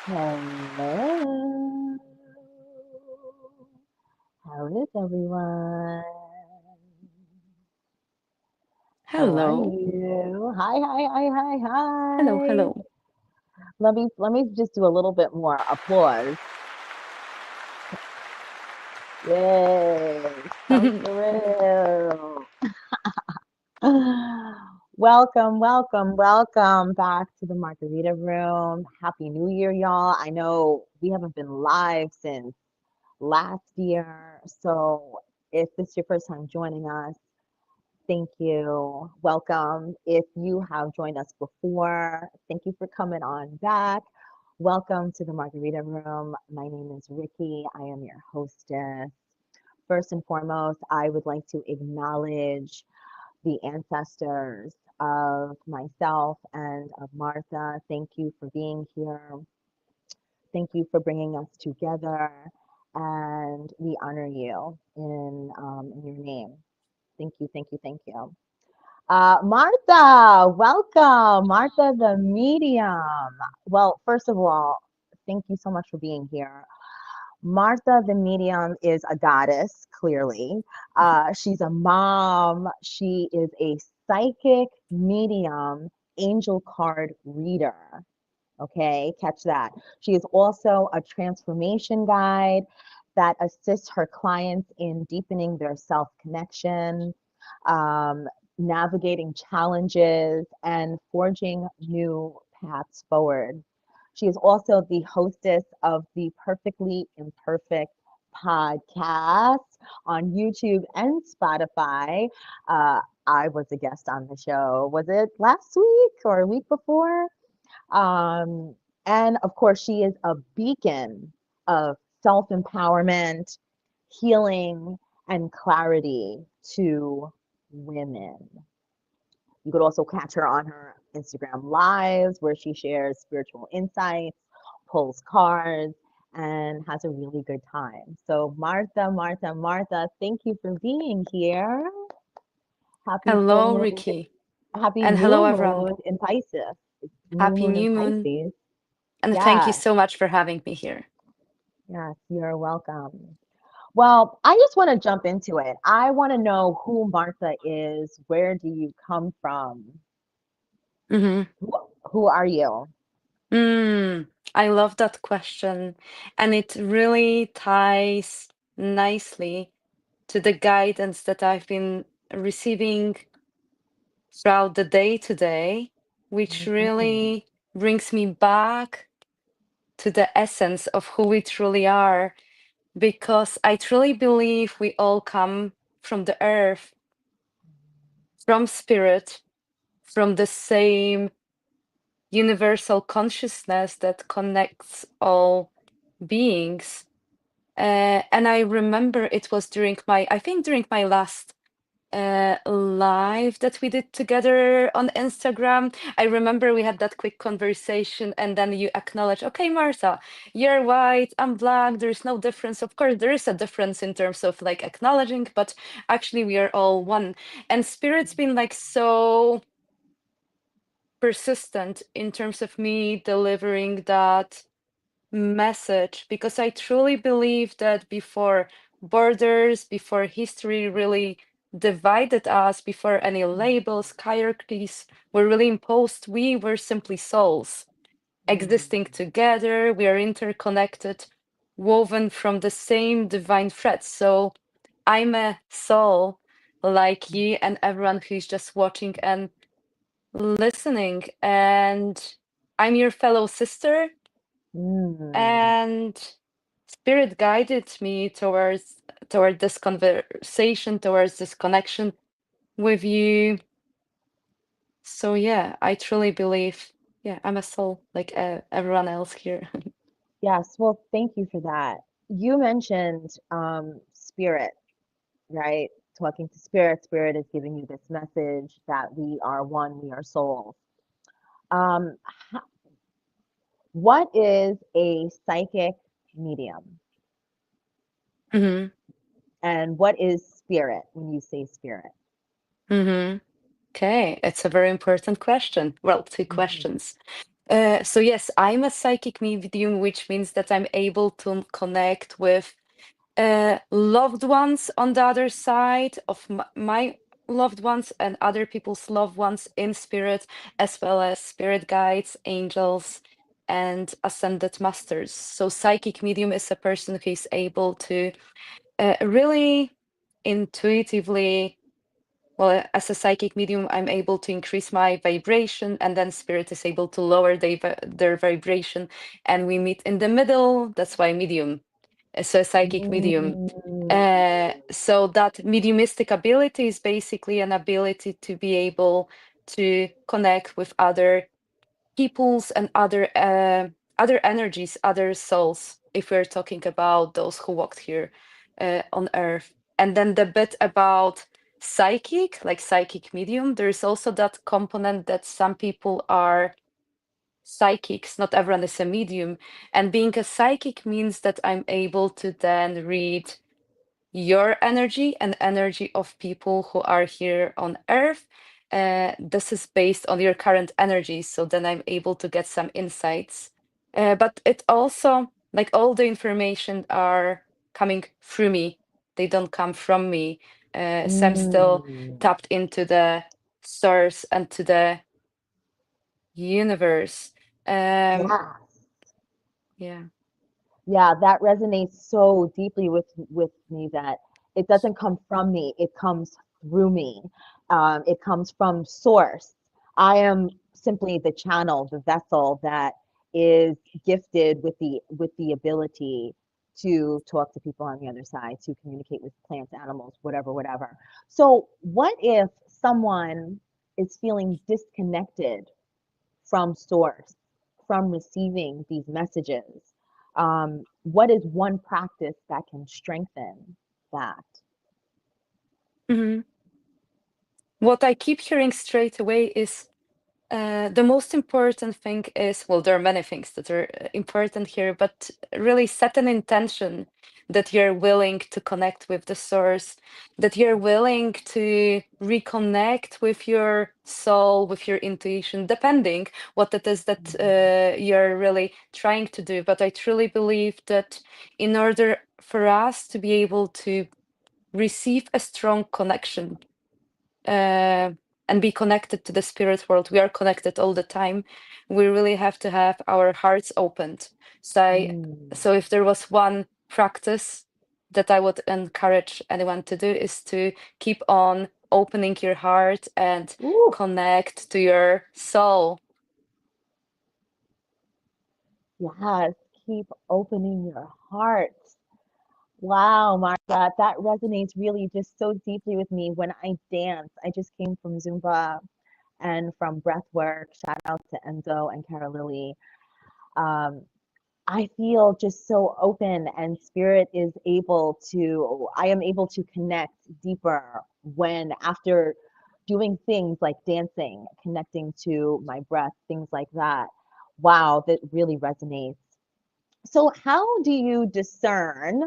Hello. How is everyone? How are Hello. you? Hi, hi, hi, hi, Hello, hi. hello. Let me just do a little bit more applause. Yay. Come through. Welcome, welcome, welcome back to the Margarita Room. Happy New Year, y'all. I know we haven't been live since last year, so if this is your first time joining us, thank you. Welcome. If you have joined us before, thank you for coming on back. Welcome to the Margarita Room. My name is Ricky. I am your hostess. First and foremost, I would like to acknowledge the ancestors of myself and of Martha. Thank you for being here. Thank you for bringing us together, and we honor you in your name. Thank you, thank you, thank you. Martha, welcome. Martha the Medium. Well, first of all, thank you so much for being here. Martha the Medium is a goddess, clearly. She's a mom. She is a psychic medium, angel card reader. Okay, catch that. She is also a transformation guide that assists her clients in deepening their self connection, um, navigating challenges, and forging new paths forward. She is also the hostess of the Perfectly Imperfect podcast on YouTube and Spotify. Uh, I was a guest on the show. Was it last week or a week before? Um, and of course, she is a beacon of self empowerment, healing, and clarity to women. You could also catch her on her Instagram lives where she shares spiritual insights, pulls cards, and has a really good time. So, Martha, Martha, Martha, thank you for being here. Happy full Hello, moon, Ricky. happy And new hello, everyone. moon in Pisces. It's new Happy moon in new moon. Pisces. And thank you Yeah, so much for having me here. yes, you're welcome. Well, I just want to jump into it. I want to know who Martha is. Where do you come from? hmm Who, who are you? I love that question. And it really ties nicely to the guidance that I've been receiving throughout the day today, which Mhm. really brings me back to the essence of who we truly are. Because I truly believe we all come from the earth, from spirit, from the same universal consciousness that connects all beings. And I remember it was I think during my last live that we did together on Instagram. I remember we had that quick conversation, and then you acknowledge, okay, Martha, you're white, I'm black, there's no difference. Of course, there is a difference in terms of like acknowledging, but actually, we are all one. And Spirit's been like so persistent in terms of me delivering that message because I truly believe that before borders, before history really divided us, before any labels, hierarchies were really imposed, we were simply souls existing together. We are interconnected, woven from the same divine thread. So I'm a soul like you and everyone who's just watching and listening. And I'm your fellow sister, Mm. and spirit guided me toward this conversation, towards this connection with you. So yeah, I truly believe, yeah, I'm a soul like everyone else here. Yes, well, thank you for that. You mentioned spirit, right? Talking to spirit. Spirit is giving you this message that we are one, we are souls. Um, h- what is a psychic medium? hmm And what is spirit when you say spirit? hmm Okay, it's a very important question. Well, two Mhm. questions. So yes, I'm a psychic medium, which means that I'm able to connect with loved ones on the other side of my loved ones and other people's loved ones in spirit, as well as spirit guides, angels, and ascended masters. So psychic medium is a person who is able to really intuitively, well, as a psychic medium, I'm able to increase my vibration, and then spirit is able to lower their vibration, and we meet in the middle. That's why medium. So a psychic medium. Mm, So that mediumistic ability is basically an ability to be able to connect with other peoples and other energies, other souls, if we're talking about those who walked here on earth. And then the bit about psychic, like psychic medium, there's also that component that some people are psychics, not everyone is a medium. And being a psychic means that I'm able to then read your energy and energy of people who are here on earth. This is based on your current energy, so then I'm able to get some insights. But it also, like, all the information are coming through me, they don't come from me. So I'm still mm, tapped into the source and to the universe. um yeah. yeah. Yeah, that resonates so deeply with me that it doesn't come from me, it comes through me. It comes from source. I am simply the channel, the vessel that is gifted with the ability to talk to people on the other side, to communicate with plants, animals, whatever, whatever. So, what if someone is feeling disconnected from source, from receiving these messages? What is one practice that can strengthen that? Mhm. What I keep hearing straight away is the most important thing is, well, there are many things that are important here, but really set an intention that you're willing to connect with the source, that you're willing to reconnect with your soul, with your intuition, depending what it is that you're really trying to do. But I truly believe that in order for us to be able to receive a strong connection uh, and be connected to the spirit world. We are connected all the time. We really have to have our hearts opened. So, Mm. so if there was one practice that I would encourage anyone to do is to keep on opening your heart and Ooh, connect to your soul. yes, keep opening your heart. Wow, Martha, that resonates really just so deeply with me when I dance. I just came from Zumba and from breath work. Shout out to Enzo and Cara Lily. Um, I feel just so open, and spirit is able to, I am able to connect deeper when, after doing things like dancing, connecting to my breath, things like that. Wow, that really resonates. So, how do you discern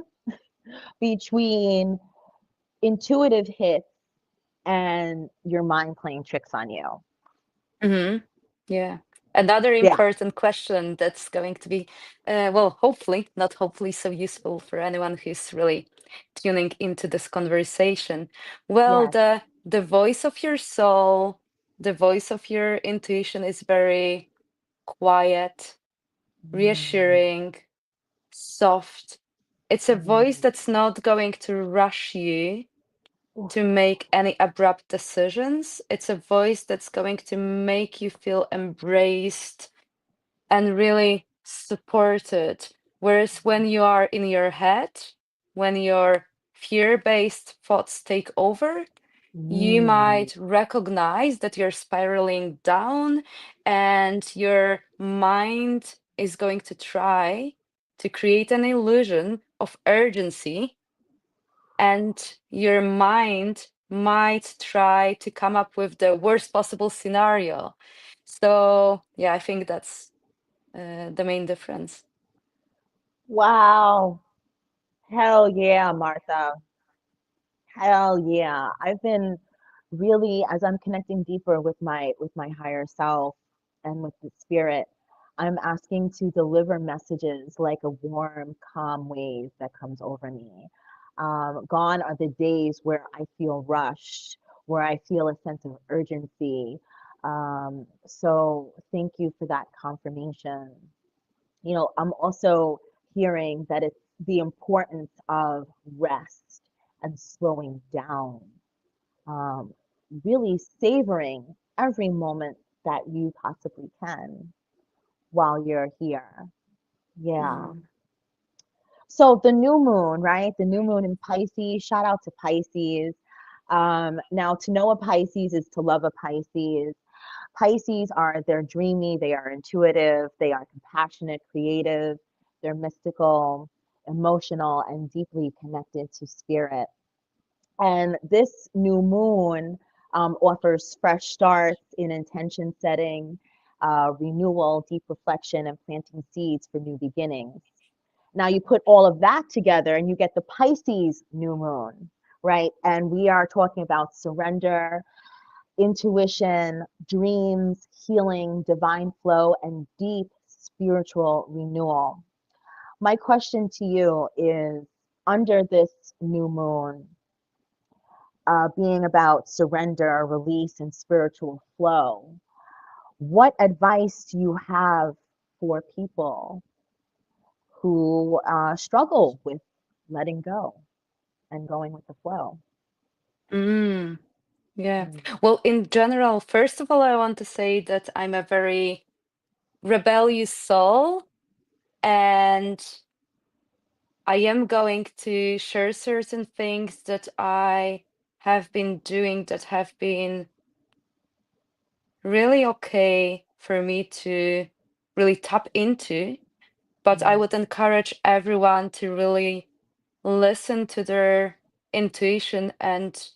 between intuitive hits and your mind playing tricks on you? Hmm. Yeah. Another Yeah. important question that's going to be, well, hopefully, not hopefully, so useful for anyone who's really tuning into this conversation. Well, Yes. the voice of your soul, the voice of your intuition is very quiet, Mm, reassuring, soft. It's a voice mm, that's not going to rush you oof, to make any abrupt decisions. It's a voice that's going to make you feel embraced and really supported. Whereas when you are in your head, when your fear-based thoughts take over, you mm, might recognize that you're spiraling down and your mind is going to try to create an illusion of urgency, and your mind might try to come up with the worst possible scenario. So, yeah, I think that's the main difference. wow. Hell yeah, Martha. Hell yeah. I've been really, as I'm connecting deeper with my higher self and with the spirit. I'm asking to deliver messages like a warm, calm wave that comes over me. Gone are the days where I feel rushed, where I feel a sense of urgency. So thank you for that confirmation. I'm also hearing that it's the importance of rest and slowing down, um, really savoring every moment that you possibly can while you're here. Yeah. Mm. So the new moon, right? The new moon in Pisces, shout out to Pisces. Now, to know a Pisces is to love a Pisces. Pisces are, they're dreamy, they are intuitive, they are compassionate, creative, they're mystical, emotional, and deeply connected to spirit. And this new moon offers fresh starts in intention setting, renewal, deep reflection, and planting seeds for new beginnings. Now you put all of that together and you get the Pisces new moon, right? And we are talking about surrender, intuition, dreams, healing, divine flow, and deep spiritual renewal. My question to you is, under this new moon, being about surrender, release, and spiritual flow, what advice do you have for people who struggle with letting go and going with the flow? Mm. Yeah. Mm, Well, in general, first of all, I want to say that I'm a very rebellious soul, and I am going to share certain things that I have been doing that have been really okay for me to really tap into. But I mm, would encourage everyone to really listen to their intuition. And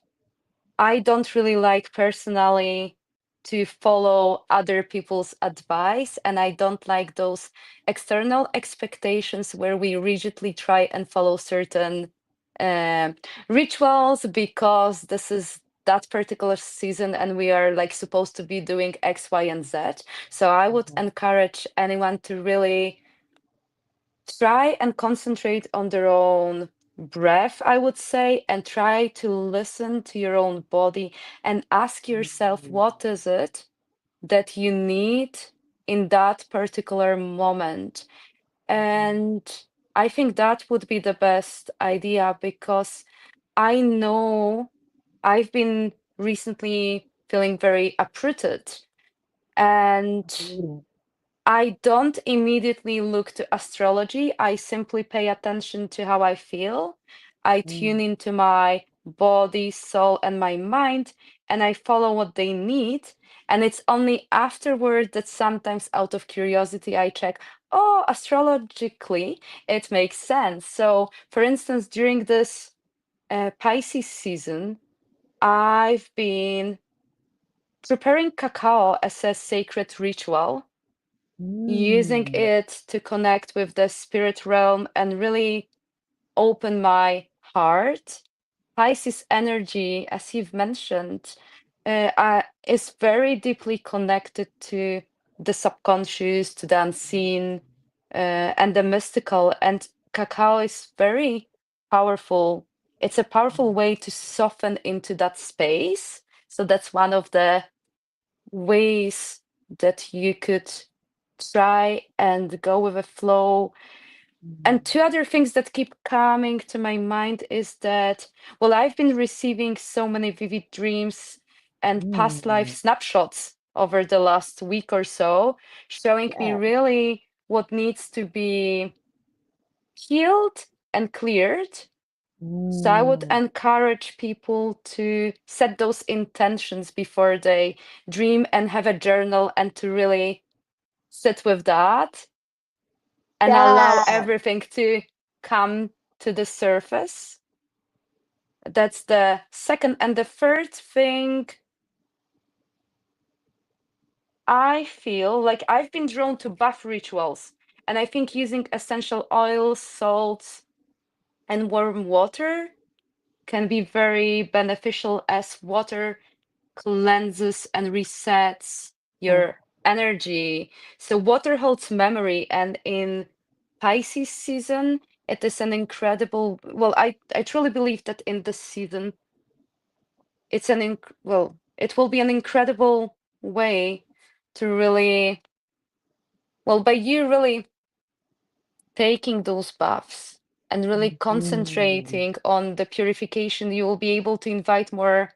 I don't really like personally to follow other people's advice, and I don't like those external expectations where we rigidly try and follow certain um rituals because this is that particular season and we are like supposed to be doing X, Y, and Z. So I would mhm, encourage anyone to really try and concentrate on their own breath, I would say, and try to listen to your own body and ask yourself, mm, what is it that you need in that particular moment? mhm, And I think that would be the best idea because I know I've been recently feeling very uprooted, and absolutely. I don't immediately look to astrology. I simply pay attention to how I feel. I tune Mm, into my body, soul, and my mind, and I follow what they need. And it's only afterward that sometimes, out of curiosity, I check, oh, astrologically, it makes sense. So, for instance, during this Pisces season, I've been preparing cacao as a sacred ritual, using mm, it to connect with the spirit realm and really open my heart. Pisces energy, as you've mentioned, is very deeply connected to the subconscious, to the unseen, and the mystical. And cacao is very powerful. It's a powerful way to soften into that space. So that's one of the ways that you could try and go with a flow. And mm, two other things that keep coming to my mind is that, well, I've been receiving so many vivid dreams and past life mm. snapshots over the last week or so, showing me Yeah. really what needs to be healed and cleared. So I would Mm, encourage people to set those intentions before they dream and have a journal and to really sit with that and allow yeah. everything to come to the surface. That's the second. And the third thing, I feel like I've been drawn to bath rituals. And I think using essential oils, salts, and warm water can be very beneficial as water cleanses and resets Oh, your energy. So water holds memory, and in Pisces season, it is an incredible. Well, I truly believe that in this season, it will be an incredible way to really, well, by you really taking those baths and really Mhm. concentrating on the purification, you will be able to invite more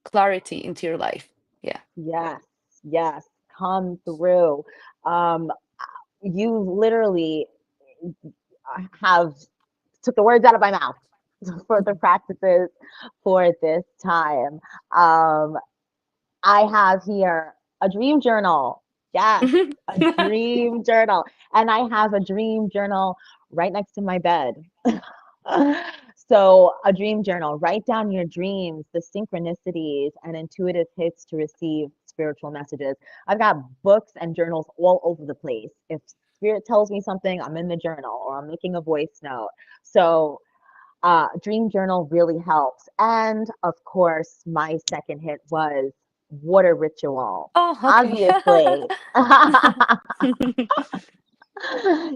clarity into your life. Yeah. Yes, yes, come through. Um, you literally have took the words out of my mouth for the practices for this time. Um, I have here a dream journal. Yes, a dream journal. And I have a dream journal right next to my bed. So, a dream journal, write down your dreams, the synchronicities, and intuitive hits to receive spiritual messages. I've got books and journals all over the place. If spirit tells me something, I'm in the journal or I'm making a voice note. So, dream journal really helps. And of course, my second hit was water ritual. Oh, okay. Obviously.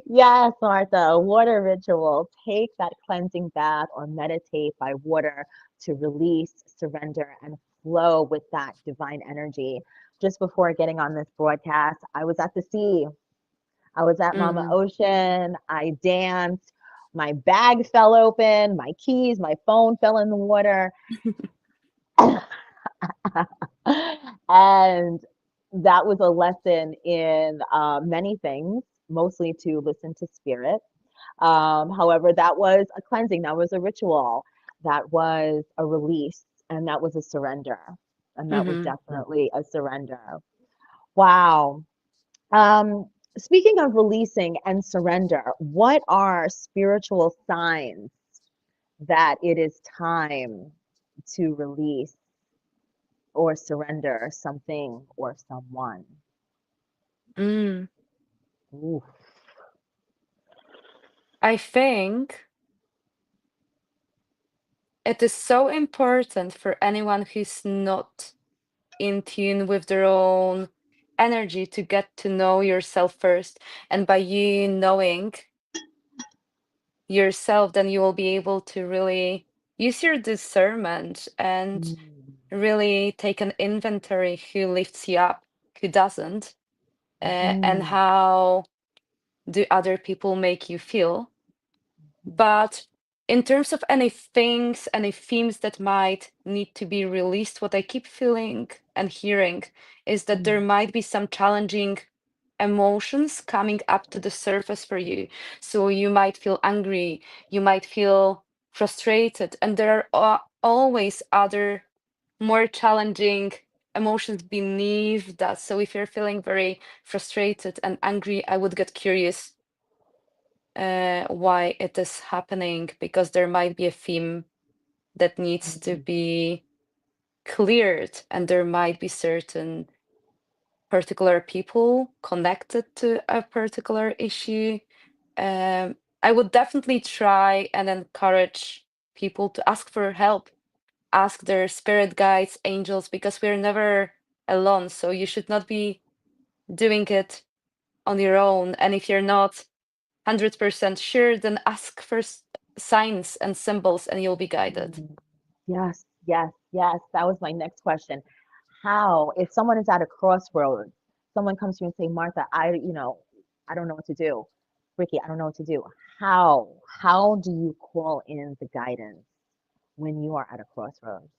Yes, Martha, water ritual. Take that cleansing bath or meditate by water to release, surrender, and flow with that divine energy. Just before getting on this broadcast, I was at the sea. I was at Mama Mm. Ocean. I danced. My bag fell open. My keys, my phone fell in the water. And that was a lesson in many things, mostly to listen to spirit. However, that was a cleansing, that was a ritual, that was a release, and that was a surrender. And that was Hmm. definitely a surrender. Wow. Um, Speaking of releasing and surrender, what are spiritual signs that it is time to release or surrender something or someone? Mm. Ooh. I think it is so important for anyone who's not in tune with their own energy to get to know yourself first. And by you knowing yourself, then you will be able to really use your discernment and Mm. really take an inventory who lifts you up, who doesn't, and Mhm. how do other people make you feel. But in terms of any things, any themes that might need to be released, what I keep feeling and hearing is that there Mhm. might be some challenging emotions coming up to the surface for you. So you might feel angry, you might feel frustrated, and there are always other more challenging emotions beneath that. So if you're feeling very frustrated and angry, I would get curious why it is happening, because there might be a theme that needs to Mhm. be cleared, and there might be certain particular people connected to a particular issue. I would definitely try and encourage people to ask for help, ask their spirit guides, angels, because we're never alone. So you should not be doing it on your own. And if you're not 100% sure, then ask for signs and symbols and you'll be guided. Mhm. Yes, yes, yes. That was my next question. How, if someone is at a crossroads, someone comes to you and say, Martha, I don't know what to do. Ricky, I don't know what to do. How do you call in the guidance when you are at a crossroads?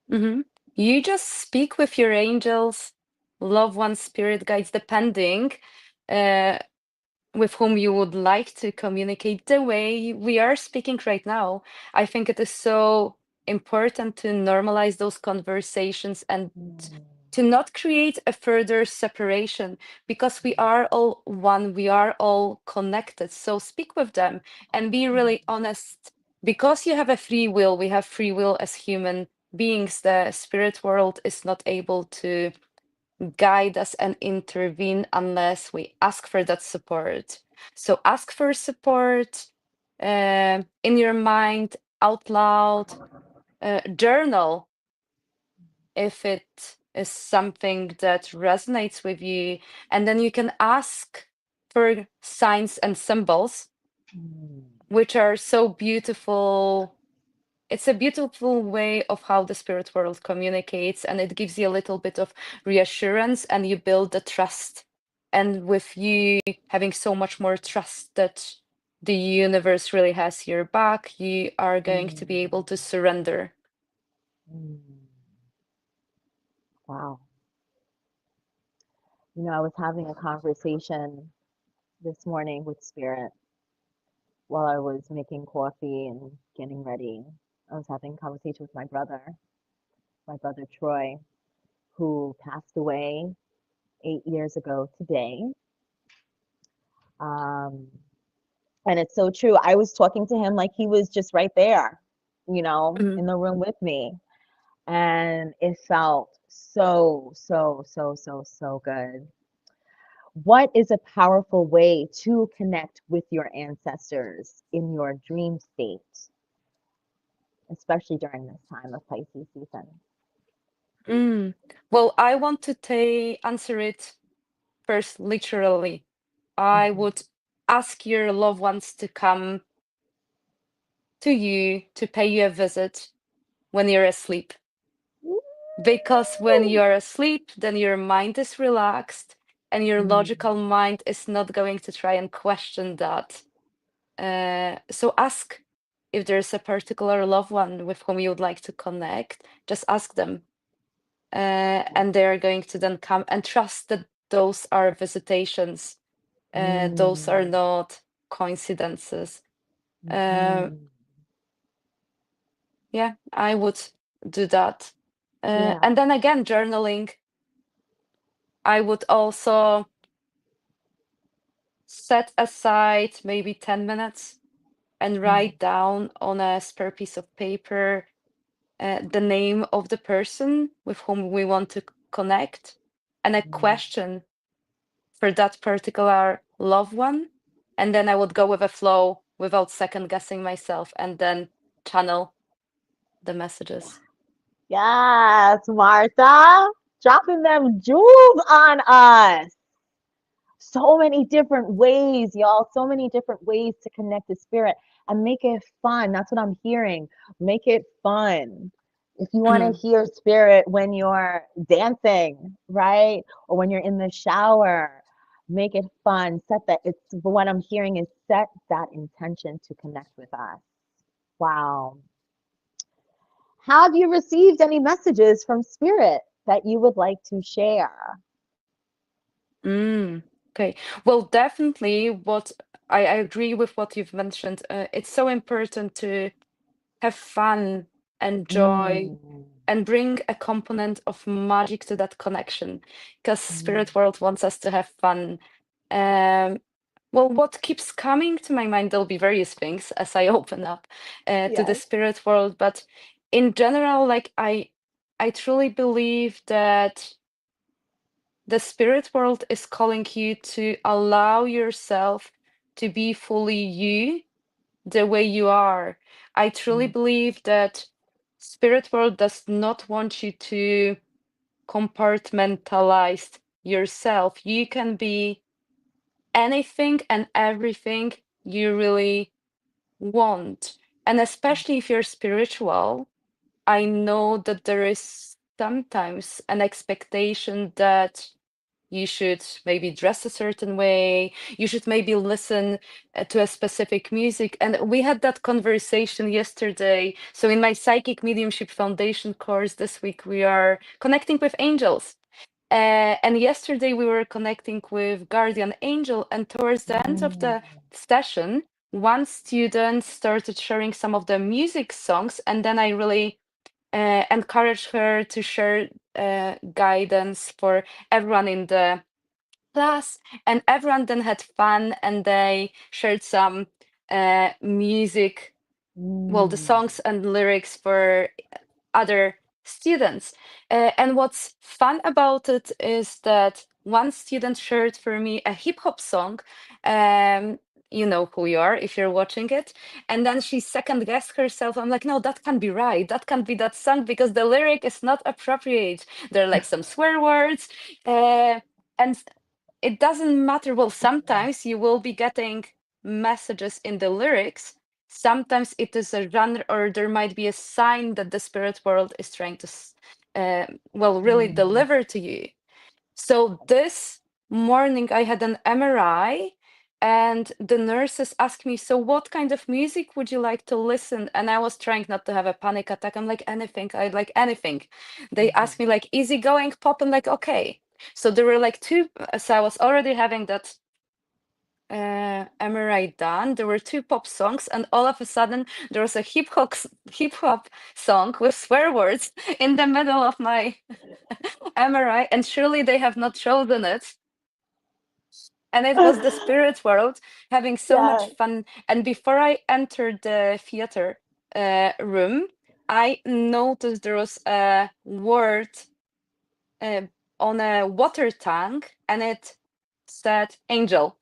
Hmm. You just speak with your angels, loved ones, spirit guides, depending uh, with whom you would like to communicate the way we are speaking right now. I think it is so important to normalize those conversations and Mm. to not create a further separation, because we are all one, we are all connected. So speak with them and be really honest. Because you have a free will, we have free will as human beings. The spirit world is not able to guide us and intervene unless we ask for that support. So ask for support in your mind, out loud, journal if it is something that resonates with you. And then you can ask for signs and symbols, Mm, which are so beautiful. It's a beautiful way of how the spirit world communicates, and it gives you a little bit of reassurance, and you build the trust. And with you having so much more trust that the universe really has your back, you are going to be able mm, to surrender. mm. Wow. I was having a conversation this morning with Spirit while I was making coffee and getting ready. I was having a conversation with my brother Troy, who passed away 8 years ago today. Um, and it's so true. I was talking to him like he was just right there, Mm, in the room with me. And it felt so, so, so, so, so good. What is a powerful way to connect with your ancestors in your dream state, especially during this time of Pisces season? mm. Well, I want to answer it first literally. I Mhm. would ask your loved ones to come to you to pay you a visit when you're asleep. Because when Woo! you're asleep, then your mind is relaxed and your Mm, logical mind is not going to try and question that. So ask if there's a particular loved one with whom you would like to connect, just ask them. And they're going to then come and trust that those are visitations. Those are mm, not coincidences. Uh, mhm. yeah, I would do that. Yeah. And then again, journaling. I would also set aside maybe 10 minutes and Mm, write down on a spare piece of paper the name of the person with whom we want to connect and a mm. question for that particular loved one. And then I would go with a flow without second guessing myself and then channel the messages. Yes, Martha, dropping them jewels on us. So many different ways, y'all. So many different ways to connect to spirit and make it fun. That's what I'm hearing. Make it fun. If you want to Mm, hear spirit when you're dancing, right? Or when you're in the shower, make it fun. Set that, it's what I'm hearing is set that intention to connect with us. Wow. Have you received any messages from spirit that you would like to share? mm. Okay. Well, definitely I agree with what you've mentioned. It's so important to have fun and joy Mm, and bring a component of magic to that connection because mm, spirit world wants us to have fun. um well, what keeps coming to my mind, there'll be various things as I open up to the yes. spirit world, but in general, like I truly believe that the spirit world is calling you to allow yourself to be fully you the way you are. I truly Mm, believe that spirit world does not want you to compartmentalize yourself. You can be anything and everything you really want. And especially if you're spiritual, I know that there is sometimes an expectation that you should maybe dress a certain way, you should maybe listen to a specific music. And we had that conversation yesterday. So in my psychic mediumship foundation course this week, we are connecting with angels. And yesterday we were connecting with guardian angel, and towards the end of mm, the session, one student started sharing some of the music songs, and then I really encouraged her to share guidance for everyone in the class, and everyone then had fun and they shared some music, well, the mm, songs and lyrics for other students. And what's fun about it is that one student shared for me a hip hop song. Um, you know who you are if you're watching it. And then she second guessed herself. I'm like, no, that can't be right. That can't be that song because the lyric is not appropriate. There are like some swear words. And it doesn't matter. Well, sometimes you will be getting messages in the lyrics. Sometimes it is a genre, or there might be a sign that the spirit world is trying to, well, really Mm. deliver to you. So this morning I had an MRI, and the nurses asked me, so what kind of music would you like to listen? And I was trying not to have a panic attack. I'm like, anything, I like anything. They Mhm. asked me like easygoing pop. I'm like, okay. So there were like two, so I was already having that MRI done. There were two pop songs, and all of a sudden there was a hip hop song with swear words in the middle of my MRI, and surely they have not chosen it. And it was the spirit world having so much Yeah. fun. And before I entered the theater room, I noticed there was a word uh, on a water tank, and it said angel.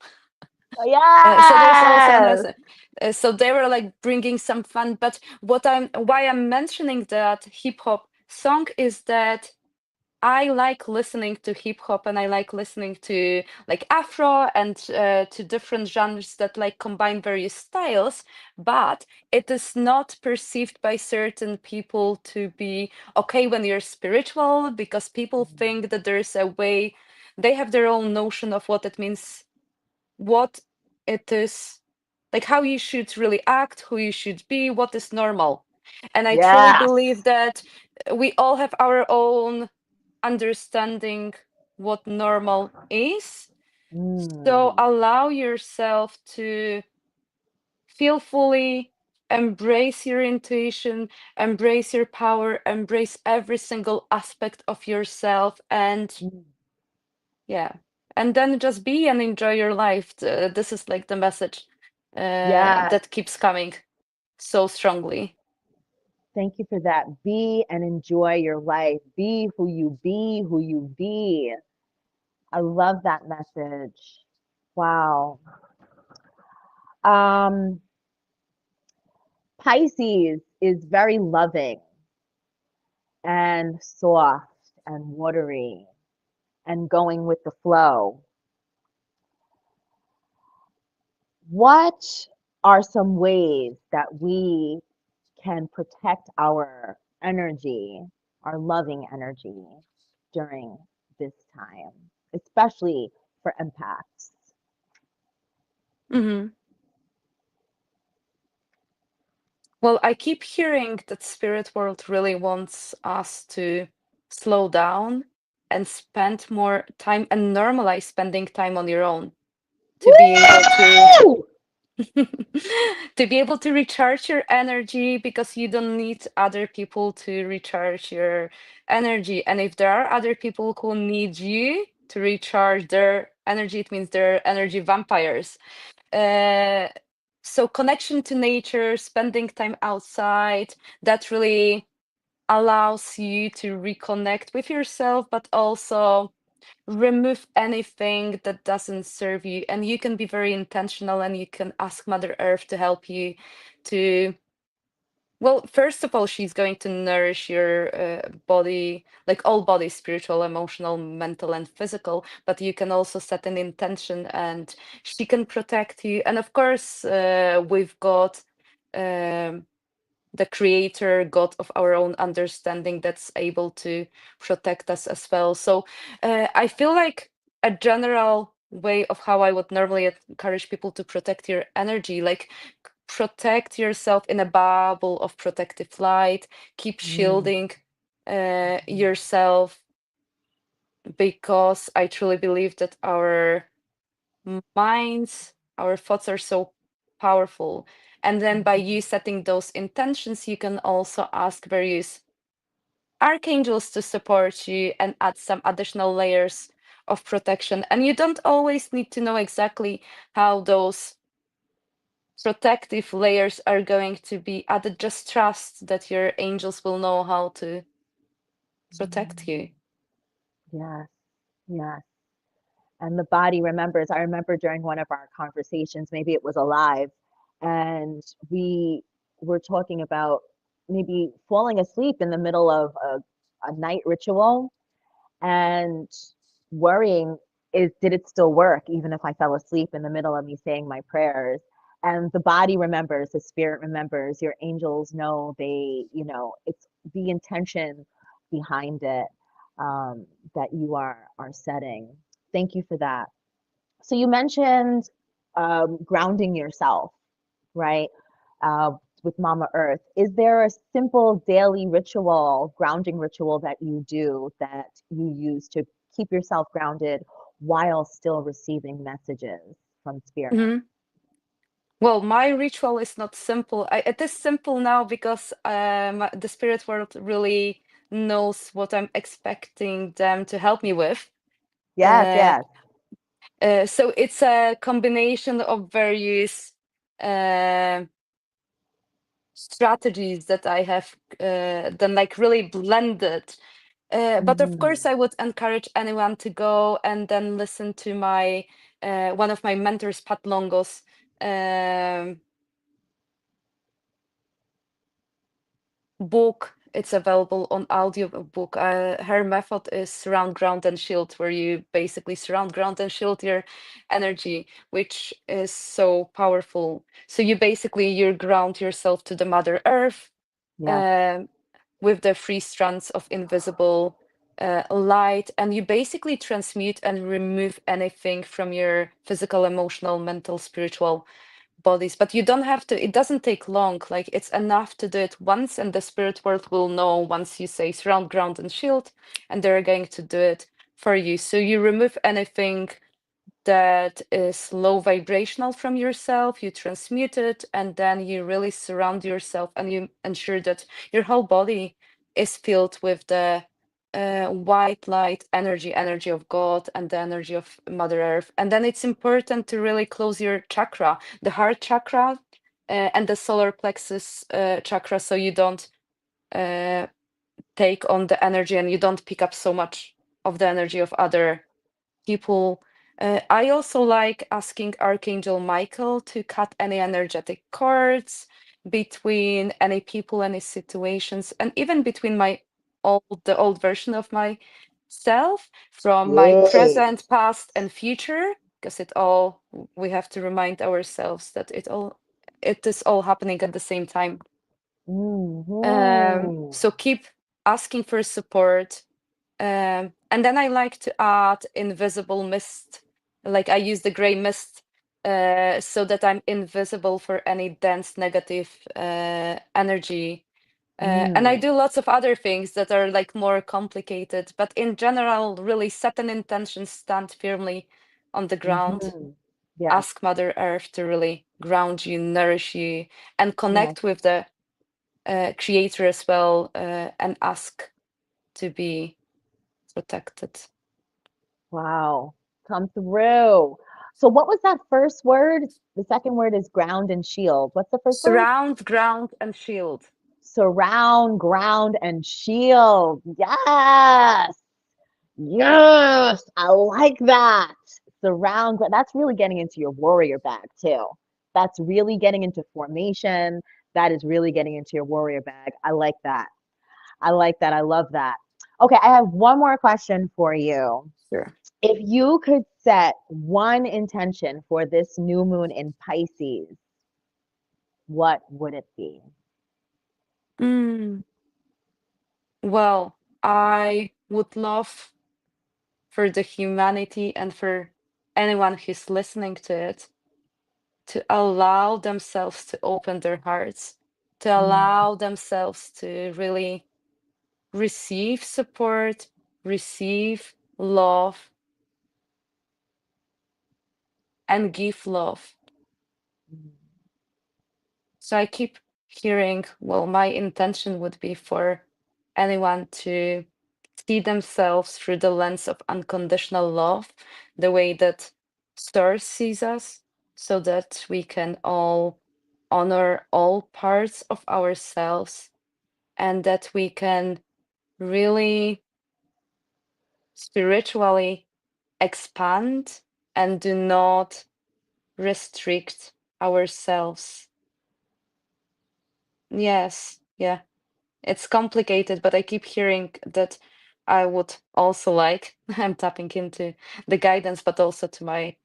So there's also an Yes. so they were like bringing some fun. But why I'm mentioning that hip hop song is that I like listening to hip hop, and I like listening to like Afro and to different genres that like combine various styles, but it is not perceived by certain people to be okay when you're spiritual, because people think that there's a way, they have their own notion of what it means, what it is, like how you should really act, who you should be, what is normal. And I truly Yes. believe that we all have our own understanding what normal is. So Mm. allow yourself to feel fully, embrace your intuition, embrace your power, embrace every single aspect of yourself, and Mm. yeah, and then just be and enjoy your life. This is like the message Yes. that keeps coming so strongly. Thank you for that. Be and enjoy your life. Be who you be. I love that message. Wow. Um, Pisces is very loving and soft and watery and going with the flow. What are some ways that we can protect our energy, our loving energy during this time, especially for empaths? Hmm. Well, I keep hearing that spirit world really wants us to slow down and spend more time and normalize spending time on your own, to be able to Woo! to be able to recharge your energy, because you don't need other people to recharge your energy. And if there are other people who need you to recharge their energy, it means they're energy vampires. uh, so connection to nature, spending time outside, that really allows you to reconnect with yourself, but also remove anything that doesn't serve you. And you can be very intentional, and you can ask Mother Earth to help you to, well, first of all, she's going to nourish your body, like all body, spiritual, emotional, mental, and physical. But you can also set an intention, and she can protect you. And of course, we've got um, the creator, God of our own understanding, that's able to protect us as well. So I feel like a general way of how I would normally encourage people to protect your energy, like protect yourself in a bubble of protective light, keep Mm, shielding yourself, because I truly believe that our minds, our thoughts are so powerful. And then by mhm, you setting those intentions, you can also ask various archangels to support you and add some additional layers of protection. And you don't always need to know exactly how those protective layers are going to be added. Just trust that your angels will know how to protect mm. you. Yes, yes. and the body remembers. I remember during one of our conversations, maybe it was alive, and we were talking about maybe falling asleep in the middle of a night ritual and worrying, is did it still work even if I fell asleep in the middle of me saying my prayers? And the body remembers, the spirit remembers, your angels know, they, it's the intention behind it, that you are setting. Thank you for that. So you mentioned grounding yourself, right? Uh, with Mama Earth. Is there a simple daily ritual, grounding ritual that you do that you use to keep yourself grounded while still receiving messages from spirit? Mhm. Well, my ritual is not simple. It is simple now because the spirit world really knows what I'm expecting them to help me with. Yes, Uh, yes. so it's a combination of various uh, strategies that I have then like really blended. But of course, Hmm. I would encourage anyone to go and then listen to my one of my mentors, Pat Longo's um, book. It's available on audio book. Her method is surround, ground, and shield, where you basically surround, ground, and shield your energy, which is so powerful. So you ground yourself to the Mother Earth, Yes. um, with the three strands of invisible light, and you basically transmute and remove anything from your physical, emotional, mental, spiritual bodies. But you don't have to, it doesn't take long. Like, it's enough to do it once, and the spirit world will know once you say surround, ground, and shield, and they're going to do it for you. So you remove anything that is low vibrational from yourself, you transmute it, and then you really surround yourself and you ensure that your whole body is filled with the white light energy of God and the energy of Mother Earth. And then it's important to really close your chakra, the heart chakra, and the solar plexus chakra, so you don't uh, take on the energy and you don't pick up so much of the energy of other people. I also like asking Archangel Michael to cut any energetic cords between any people, any situations, and even between the old version of myself from my Yay. present, past, and future, because we have to remind ourselves that it is all happening at the same time. Hmm. So keep asking for support, and then I like to add invisible mist. Like, I use the gray mist so that I'm invisible for any dense negative energy. And I Mm. do lots of other things that are like more complicated. But in general, really set an intention, stand firmly on the ground, Hmm. Yes. ask Mother Earth to really ground you, nourish you, and Yes. connect with the Creator as well, and ask to be protected. Wow. Come through. So what was that first word? The second word is ground and shield. What's the first word? Surround, ground, and shield. Surround, ground, and shield. Yes. Yes. I like that. That's really getting into your warrior bag too. That's really getting into formation. That is really getting into your warrior bag. I like that. I like that. I love that. Okay, I have one more question for you. Sure. If you could set one intention for this new moon in Pisces, what would it be? Mm. Well, I would love for the humanity and for anyone who's listening to it to allow themselves to open their hearts, to Mm, allow themselves to really receive support, receive love, and give love. mm, So I keep hearing, well, my intention would be for anyone to see themselves through the lens of unconditional love, the way that Source sees us, so that we can all honor all parts of ourselves and that we can really spiritually expand and do not restrict ourselves. Yes, yeah. It's complicated, but I keep hearing that I would also like, I'm tapping into the guidance, but also to my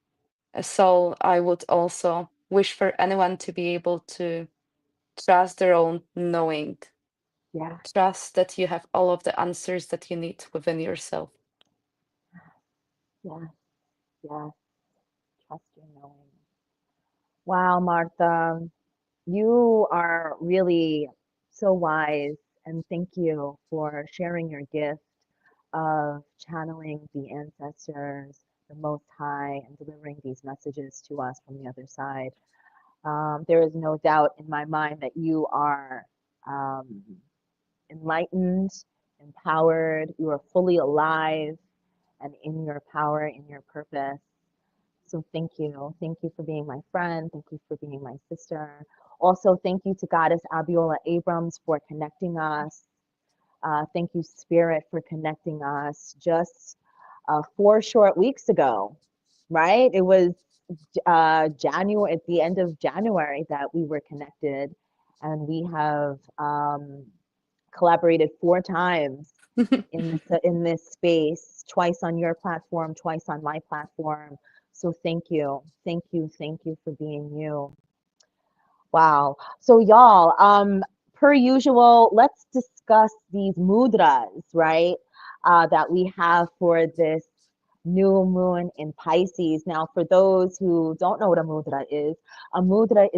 soul. I would also wish for anyone to be able to trust their own knowing, Yeah, trust that you have all of the answers that you need within yourself. yeah, yeah. Trust your knowing. Wow, Martha, you are really so wise, and thank you for sharing your gift of channeling the ancestors, the Most High, and delivering these messages to us from the other side. There is no doubt in my mind that you are um, enlightened, empowered, you are fully alive and in your power, in your purpose. So thank you. Thank you for being my friend. Thank you for being my sister. Also, thank you to Goddess Abiola Abrams for connecting us. Thank you, Spirit, for connecting us just 4 short weeks ago, right? It was January, at the end of January, that we were connected, and we have collaborated 4 times in this space, twice on your platform, twice on my platform. So thank you for being you. Wow. So y'all, per usual, let's discuss these mudras, right? That we have for this new moon in Pisces. Now, for those who don't know what a mudra is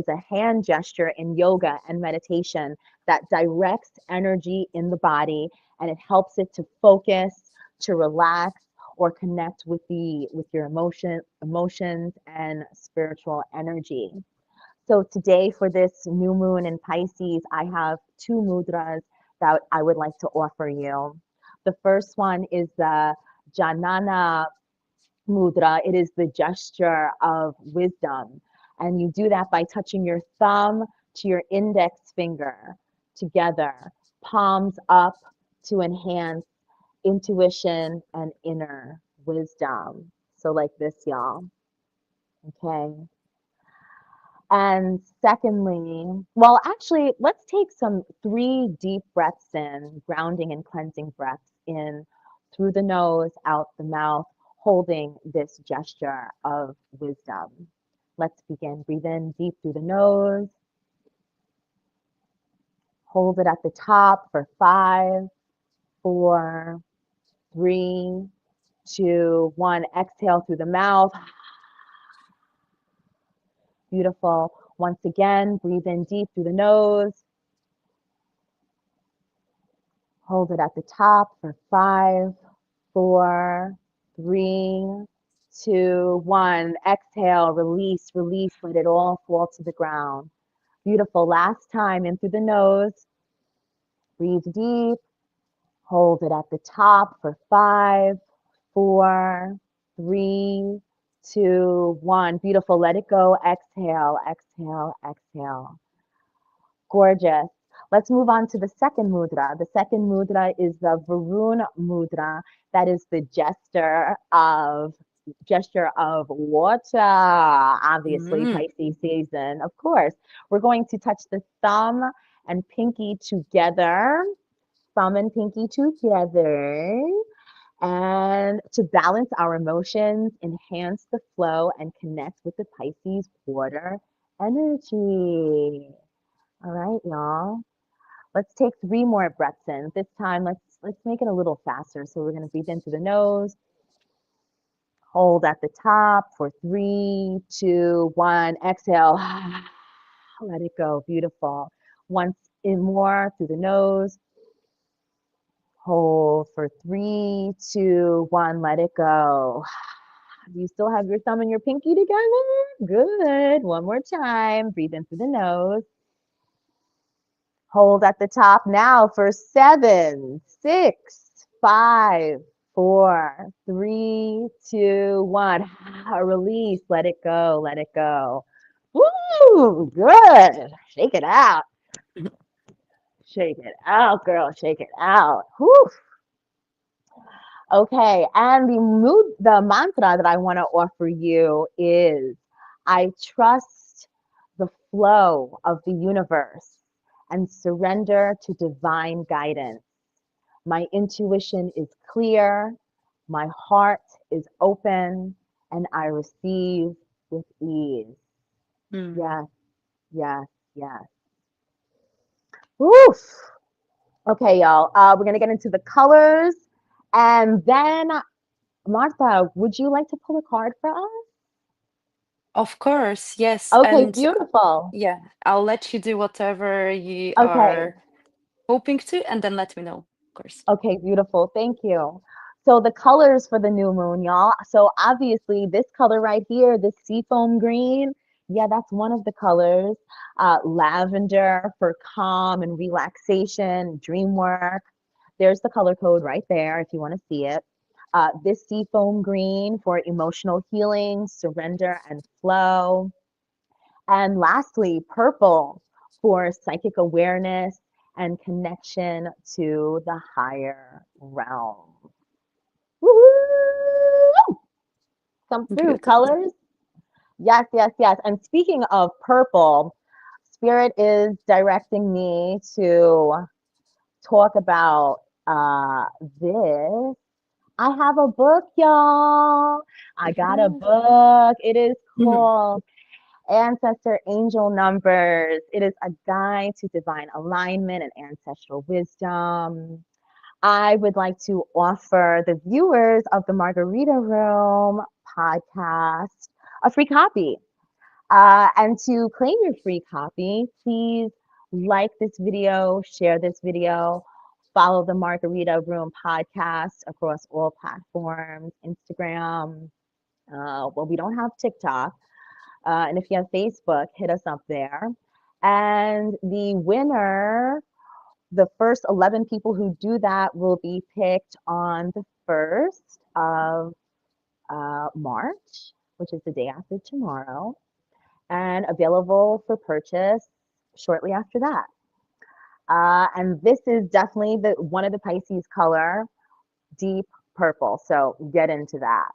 a hand gesture in yoga and meditation that directs energy in the body, and it helps it to focus, to relax, or connect with your emotions and spiritual energy. So today, for this new moon in Pisces, I have 2 mudras that I would like to offer you. The first one is the Janana mudra. It is the gesture of wisdom. And you do that by touching your thumb to your index finger together, palms up, to enhance intuition and inner wisdom. So, like this, y'all. Okay. And secondly, well, actually, let's take some 3 deep breaths in, grounding and cleansing breaths in through the nose, out the mouth, holding this gesture of wisdom. Let's begin. Breathe in deep through the nose. Hold it at the top for 5, 4, 3, 2, 1. Exhale through the mouth. Beautiful. Once again, breathe in deep through the nose. Hold it at the top for 5, 4, 3, 2, 1. Exhale, release, release, let it all fall to the ground. Beautiful. Last time, in through the nose. Breathe deep. Hold it at the top for 5, 4, 3, 2, 1. Beautiful. Let it go. Exhale, exhale, exhale. Gorgeous. Let's move on to the second mudra. The second mudra is the Varun mudra. That is the gesture of water. Obviously, Mm. Pisces season, of course. We're going to touch the thumb and pinky together. Thumb and pinky together. And to balance our emotions, enhance the flow, and connect with the Pisces water energy. All right, y'all. Let's take 3 more breaths in. This time, let's make it a little faster. So we're going to breathe in through the nose, hold at the top for 3, 2, 1. Exhale. Let it go. Beautiful. Once in more through the nose, hold for 3, 2, 1. Let it go. Do you still have your thumb and your pinky together? Good. One more time. Breathe in through the nose. Hold at the top now for 7, 6, 5, 4, 3, 2, 1. Release. Let it go. Let it go. Woo! Good. Shake it out. Shake it out, girl. Shake it out. Whew. Okay, and the mantra that I want to offer you is I trust the flow of the universe and surrender to divine guidance. My intuition is clear, my heart is open, and I receive with ease. Mm. Yes, yes, yes. Oof. Okay, y'all. We're gonna get into the colors, and then Martha, would you like to pull a card for us? Of course, yes. Okay, And beautiful. yeah, I'll let you do whatever you Okay, are hoping to, and then let me know, of course. okay, beautiful. Thank you. So the colors for the new moon, y'all. So obviously this color right here, this seafoam green, yeah, that's one of the colors. Lavender for calm and relaxation, dream work. There's the color code right there if you want to see it. This seafoam green for emotional healing, surrender, and flow. And lastly, purple for psychic awareness and connection to the higher realm. Woo! Come through, Beautiful. colors. Yes, yes, yes. And speaking of purple, Spirit is directing me to talk about this. I have a book, y'all. I got a Mhm. book. It is Mhm. called Ancestor Angel Numbers. It is a guide to divine alignment and ancestral wisdom. I would like to offer the viewers of the Margarita Room podcast a free copy. And to claim your free copy, please like this video, share this video, follow the Margarita Room podcast across all platforms, Instagram. Well, we don't have TikTok. And if you have Facebook, hit us up there. And the winner, the first 11 people who do that will be picked on the 1st of March, which is the day after tomorrow, and available for purchase shortly after that. And this is definitely the one of the Pisces color, deep purple. So get into that.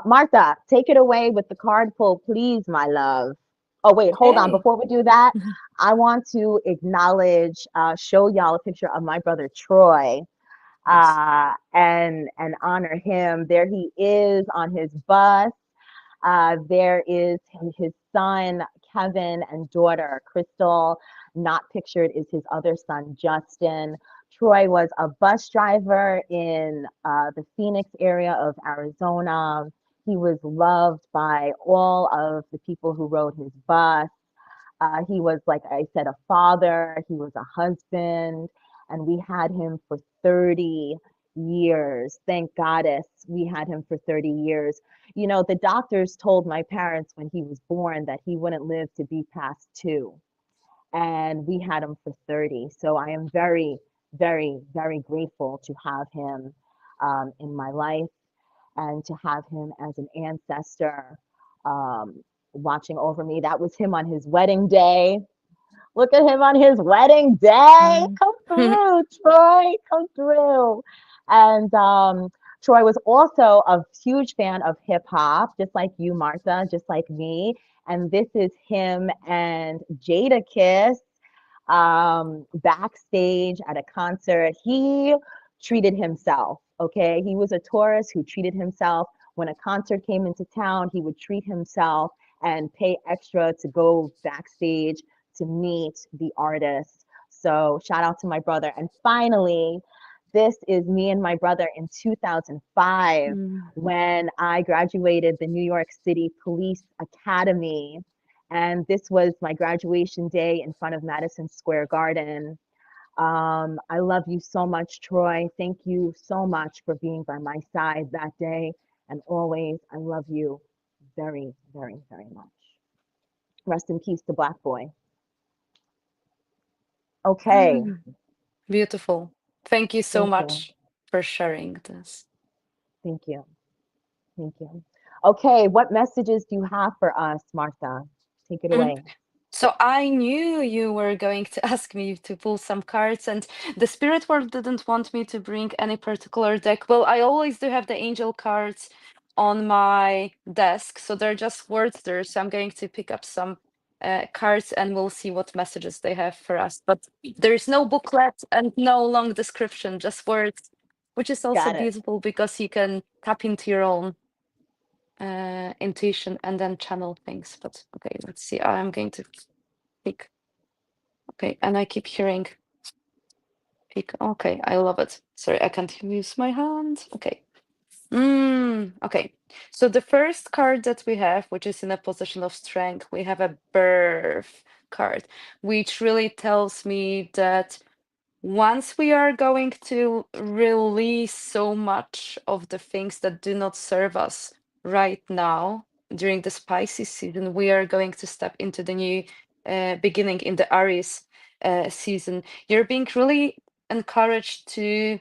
Martha, take it away with the card pull, please, my love. Oh, wait, hold on. Okay. Before we do that, Mhm. I want to acknowledge, show y'all a picture of my brother Troy, Yes. and honor him. There he is on his bus. There is his son, Kevin, and daughter, Crystal. Not pictured is his other son, Justin. Troy was a bus driver in the Phoenix area of Arizona. He was loved by all of the people who rode his bus. He was, like I said, a father, he was a husband, and we had him for 30 years. Thank Goddess, we had him for 30 years. You know, the doctors told my parents when he was born that he wouldn't live to be past 2, and we had him for 30. So I am very, very, very grateful to have him in my life and to have him as an ancestor um, watching over me. That was him on his wedding day. Look at him on his wedding day. Mm. Come through, Troy. Come through. And Troy was also a huge fan of hip hop, just like you, Martha, just like me. And this is him and Jada Kiss backstage at a concert. He treated himself, okay? He was a tourist who treated himself. When a concert came into town, he would treat himself and pay extra to go backstage to meet the artist. So shout out to my brother. And finally, this is me and my brother in 2005 Mm. when I graduated the New York City Police Academy. And this was my graduation day in front of Madison Square Garden. I love you so much, Troy. Thank you so much for being by my side that day. And always, I love you very, very, very much. Rest in peace to Black Boy. Okay. Mm. Beautiful. Thank you so Thank you. much for sharing this. Thank you. Thank you. Okay. What messages do you have for us, Martha? Take it Mm. away. So I knew you were going to ask me to pull some cards, and the spirit world didn't want me to bring any particular deck. Well, I always do have the angel cards on my desk, so they're just words there. So I'm going to pick up some cards and we'll see what messages they have for us. But there's no booklet and no long description, just words, which is also Got it. beautiful because you can tap into your own intuition and then channel things. But okay, let's see. I'm going to pick. Okay, and I keep hearing pick. Okay, I love it. Sorry, I can't use my hand. Okay. Okay. So the first card that we have, which is in a position of strength, we have a birth card, which really tells me that once we are going to release so much of the things that do not serve us right now during the Pisces season, we are going to step into the new beginning in the Aries season. You're being really encouraged to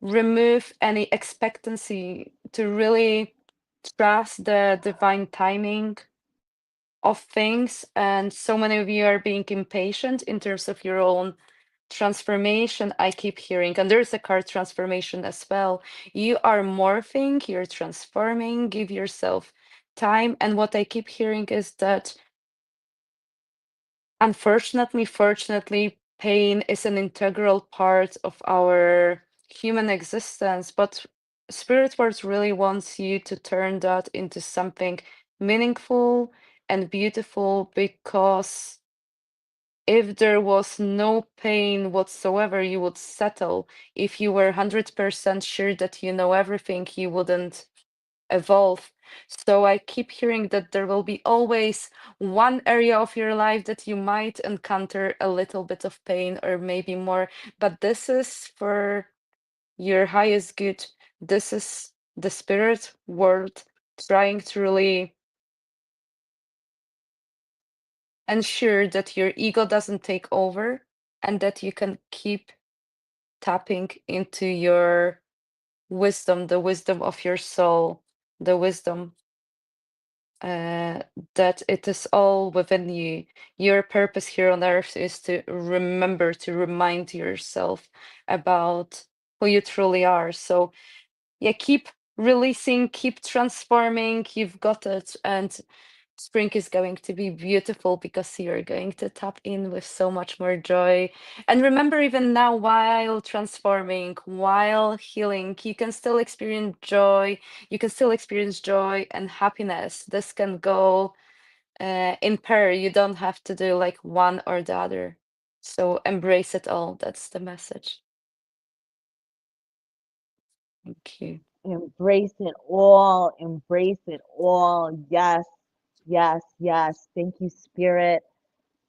remove any expectancy, to really trust the divine timing of things. And so many of you are being impatient in terms of your own transformation. I keep hearing, and there's a card transformation as well. You are morphing, you're transforming, give yourself time. And what I keep hearing is that unfortunately, fortunately, pain is an integral part of our human existence, but Spirit World really wants you to turn that into something meaningful and beautiful, because if there was no pain whatsoever, you would settle. If you were 100% sure that you know everything, you wouldn't evolve. So I keep hearing that there will be always one area of your life that you might encounter a little bit of pain or maybe more, but this is for your highest good. This is the spirit world trying to really ensure that your ego doesn't take over and that you can keep tapping into your wisdom, the wisdom of your soul, the wisdom uh, that it is all within you. Your purpose here on earth is to remember, to remind yourself about who you truly are. So, yeah, keep releasing, keep transforming. You've got it. And spring is going to be beautiful because you're going to tap in with so much more joy. And remember, even now, while transforming, while healing, you can still experience joy. You can still experience joy and happiness. This can go in pair. You don't have to do like one or the other. So embrace it all. That's the message. Thank you. Embrace it all. Embrace it all. Yes, yes, yes. Thank you, Spirit.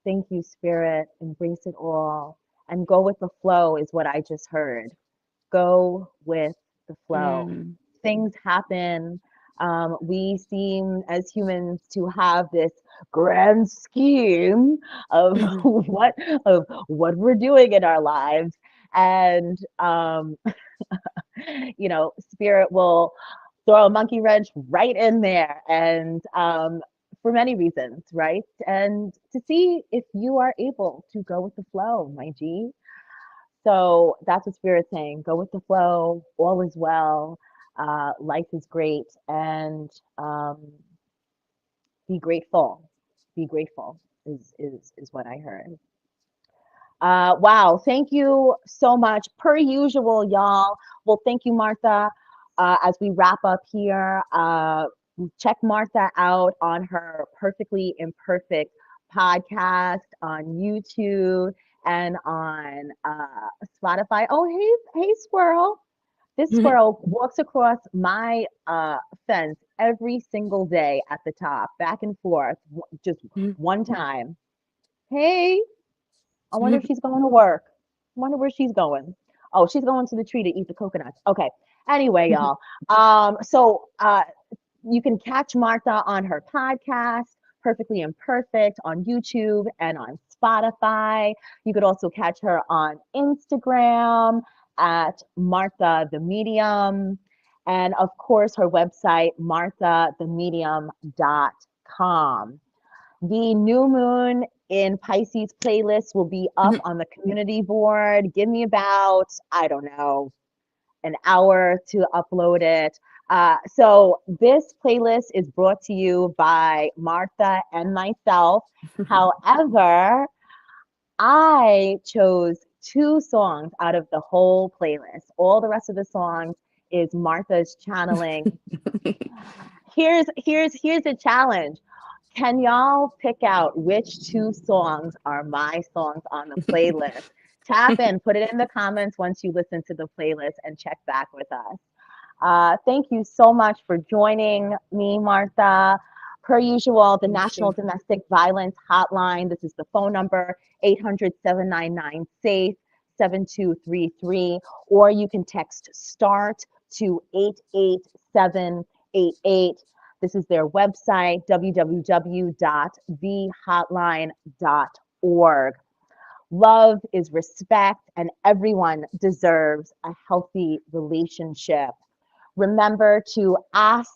Thank you, Spirit. Embrace it all. And go with the flow is what I just heard. Go with the flow. Mm. Things happen. We seem as humans to have this grand scheme of what we're doing in our lives, and spirit will throw a monkey wrench right in there, and for many reasons, right? And to see if you are able to go with the flow, my G. So that's what Spirit's saying. Go with the flow. All is well. Life is great, and be grateful. Be grateful is what I heard. Wow, thank you so much. Per usual, y'all. Well, thank you, Martha. As we wrap up here, check Martha out on her Perfectly Imperfect podcast on YouTube and on Spotify. Oh, hey, squirrel. This squirrel walks across my fence every single day at the top, back and forth, just one time. Hey, I wonder if she's going to work. I wonder where she's going. Oh, she's going to the tree to eat the coconuts. Okay. Anyway, y'all. You can catch Martha on her podcast, Perfectly Imperfect, on YouTube and on Spotify. You could also catch her on Instagram at Martha the Medium. And of course, her website, marthathemedium.com. The new moon in Pisces playlist will be up Mhm. on the community board. Give me about, I don't know, an hour to upload it. So this playlist is brought to you by Martha and myself. However, I chose two songs out of the whole playlist. All the rest of the songs is Martha's channeling. Here's a challenge. Can y'all pick out which two songs are my songs on the playlist? Tap in, put it in the comments once you listen to the playlist and check back with us. Thank you so much for joining me, Martha. Per usual, the Thank National you. Domestic Violence Hotline. This is the phone number 800-799-SAFE 7233, or you can text START to 88788. This is their website, www.thehotline.org. Love is respect, and everyone deserves a healthy relationship. Remember to ask,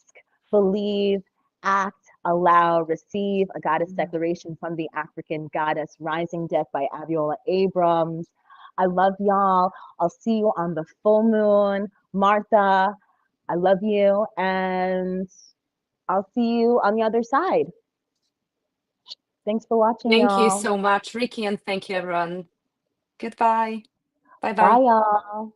believe, act, allow, receive, a goddess declaration from the African goddess Rising Death by Aviola Abrams. I love y'all. I'll see you on the full moon. Martha, I love you, and I'll see you on the other side. Thanks for watching, Thank you y'all. so much, Ricky, and thank you, everyone. Goodbye. Bye Bye, bye. y'all.